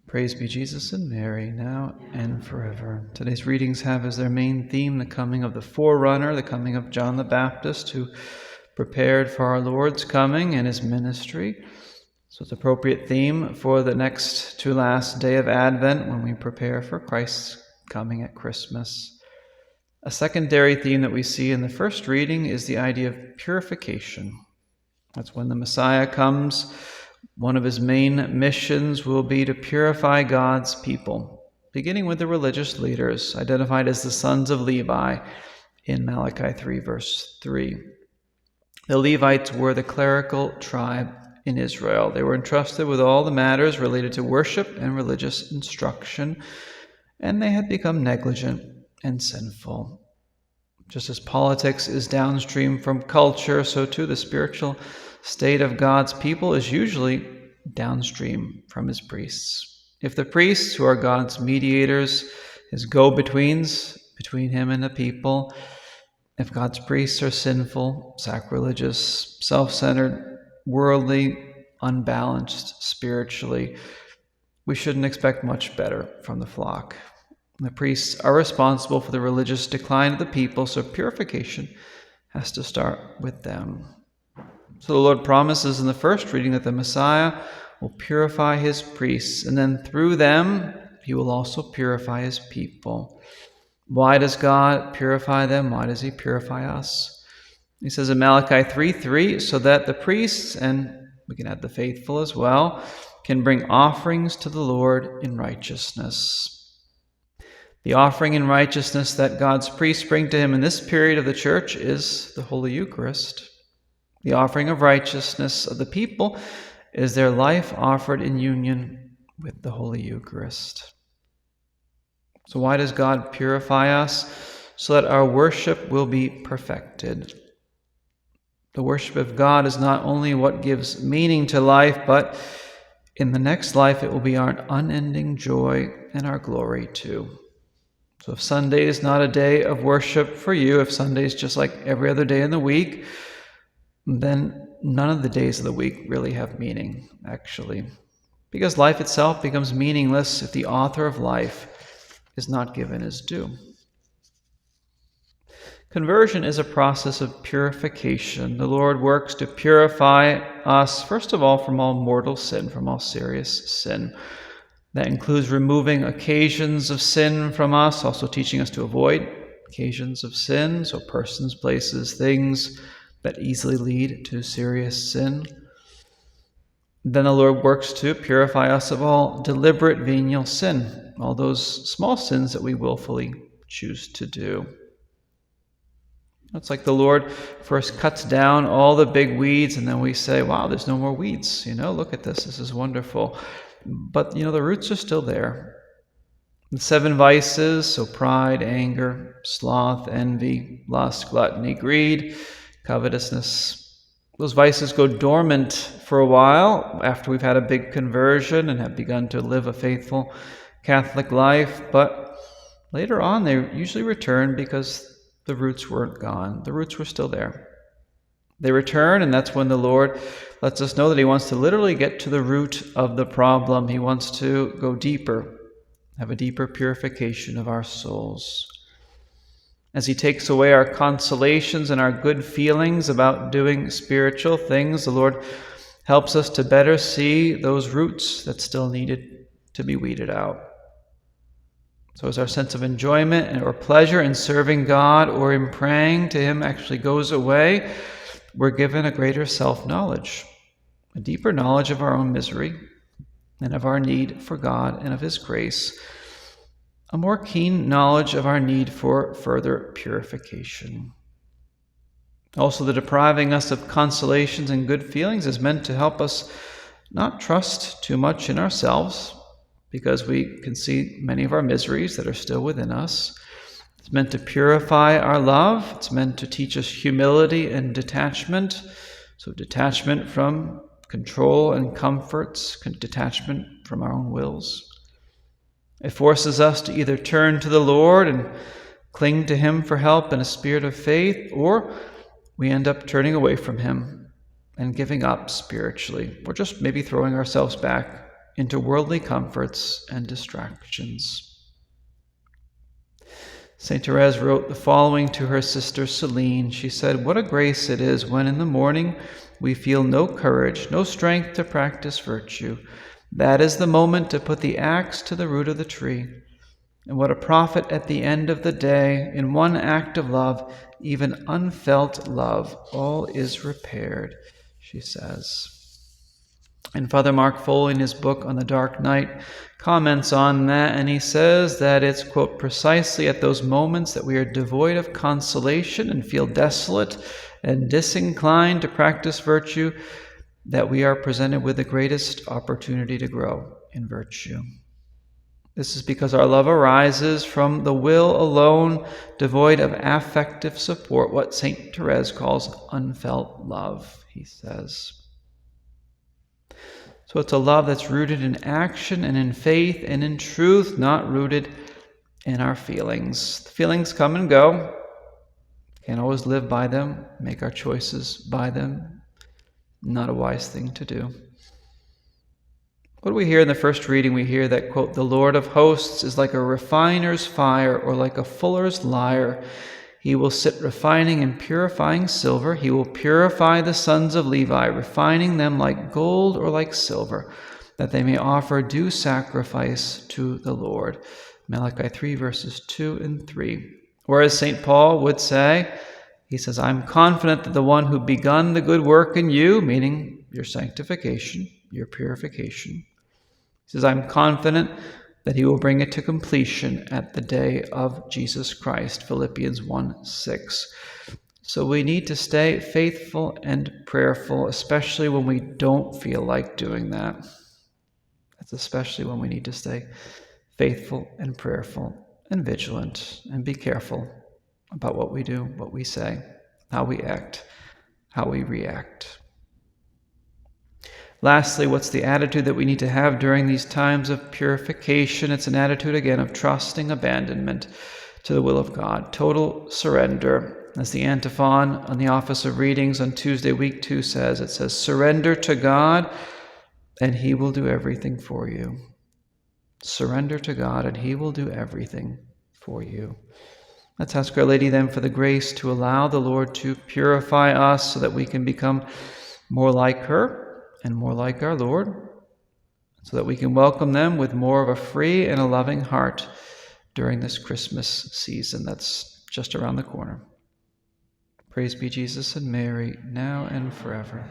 Praise be Jesus and Mary, now and forever. Today's readings have as their main theme the coming of the forerunner, the coming of John the Baptist, who prepared for our Lord's coming and his ministry. So it's an appropriate theme for the next to last day of Advent when we prepare for Christ's coming at Christmas. A secondary theme that we see in the first reading is the idea of purification. That's when the Messiah comes. One of his main missions will be to purify God's people, beginning with the religious leaders, identified as the sons of Levi in Malachi 3, verse 3. The Levites were the clerical tribe in Israel. They were entrusted with all the matters related to worship and religious instruction, and they had become negligent and sinful. Just as politics is downstream from culture, so too the spiritual state of God's people is usually downstream from his priests. If the priests, who are God's mediators, his go-betweens between him and the people, if God's priests are sinful, sacrilegious, self-centered, worldly, unbalanced spiritually, we shouldn't expect much better from the flock. The priests are responsible for the religious decline of the people, so purification has to start with them. So the Lord promises in the first reading that the Messiah will purify his priests, and then through them, he will also purify his people. Why does God purify them? Why does he purify us? He says in Malachi 3:3, so that the priests, and we can add the faithful as well, can bring offerings to the Lord in righteousness. The offering in righteousness that God's priests bring to him in this period of the church is the Holy Eucharist. The offering of righteousness of the people is their life offered in union with the Holy Eucharist. So why does God purify us? So that our worship will be perfected. The worship of God is not only what gives meaning to life, but in the next life it will be our unending joy and our glory too. So if Sunday is not a day of worship for you, if Sunday is just like every other day in the week, then none of the days of the week really have meaning, actually. Because life itself becomes meaningless if the author of life is not given his due. Conversion is a process of purification. The Lord works to purify us, first of all, from all mortal sin, from all serious sin. That includes removing occasions of sin from us, also teaching us to avoid occasions of sin, so persons, places, things that easily lead to serious sin. Then the Lord works to purify us of all deliberate venial sin, all those small sins that we willfully choose to do. It's like the Lord first cuts down all the big weeds, and then we say, wow, there's no more weeds. Look at this is wonderful. But, the roots are still there. The 7 vices, so pride, anger, sloth, envy, lust, gluttony, greed, covetousness. Those vices go dormant for a while after we've had a big conversion and have begun to live a faithful Catholic life, but later on they usually return because the roots weren't gone. The roots were still there. They return, and that's when the Lord lets us know that he wants to literally get to the root of the problem. He wants to go deeper, have a deeper purification of our souls. As he takes away our consolations and our good feelings about doing spiritual things, the Lord helps us to better see those roots that still needed to be weeded out. So as our sense of enjoyment or pleasure in serving God or in praying to him actually goes away, we're given a greater self-knowledge, a deeper knowledge of our own misery and of our need for God and of his grace, a more keen knowledge of our need for further purification. Also, the depriving us of consolations and good feelings is meant to help us not trust too much in ourselves, because we can see many of our miseries that are still within us. It's meant to purify our love. It's meant to teach us humility and detachment. So detachment from control and comforts, detachment from our own wills. It forces us to either turn to the Lord and cling to him for help in a spirit of faith, or we end up turning away from him and giving up spiritually, or just maybe throwing ourselves back into worldly comforts and distractions. St. Therese wrote the following to her sister Celine. She said, "What a grace it is when in the morning we feel no courage, no strength to practice virtue. That is the moment to put the axe to the root of the tree. And what a profit at the end of the day, in one act of love, even unfelt love, all is repaired," she says. And Father Mark Foley, in his book on the Dark Night, comments on that, and he says that it's, quote, "precisely at those moments that we are devoid of consolation and feel desolate and disinclined to practice virtue that we are presented with the greatest opportunity to grow in virtue. This is because our love arises from the will alone, devoid of affective support, what St. Therese calls unfelt love," he says. So it's a love that's rooted in action and in faith and in truth, not rooted in our feelings. The feelings come and go. Can't always live by them, make our choices by them. Not a wise thing to do. What do we hear in the first reading? We hear that, quote, "The Lord of hosts is like a refiner's fire or like a fuller's lyre. He will sit refining and purifying silver. He will purify the sons of Levi, refining them like gold or like silver, that they may offer due sacrifice to the Lord." Malachi 3, verses 2 and 3. Whereas St. Paul would say, he says, "I'm confident that the one who begun the good work in you," meaning your sanctification, your purification, he says, "I'm confident that he will bring it to completion at the day of Jesus Christ," Philippians 1:6. So we need to stay faithful and prayerful, especially when we don't feel like doing that. That's especially when we need to stay faithful and prayerful and vigilant and be careful about what we do, what we say, how we act, how we react. Lastly, what's the attitude that we need to have during these times of purification? It's an attitude, again, of trusting abandonment to the will of God, total surrender. As the antiphon on the Office of Readings on Tuesday, week 2 says, it says, "Surrender to God, and he will do everything for you." Surrender to God, and he will do everything for you. Let's ask Our Lady then for the grace to allow the Lord to purify us so that we can become more like her and more like our Lord, so that we can welcome them with more of a free and a loving heart during this Christmas season that's just around the corner. Praise be Jesus and Mary, now and forever.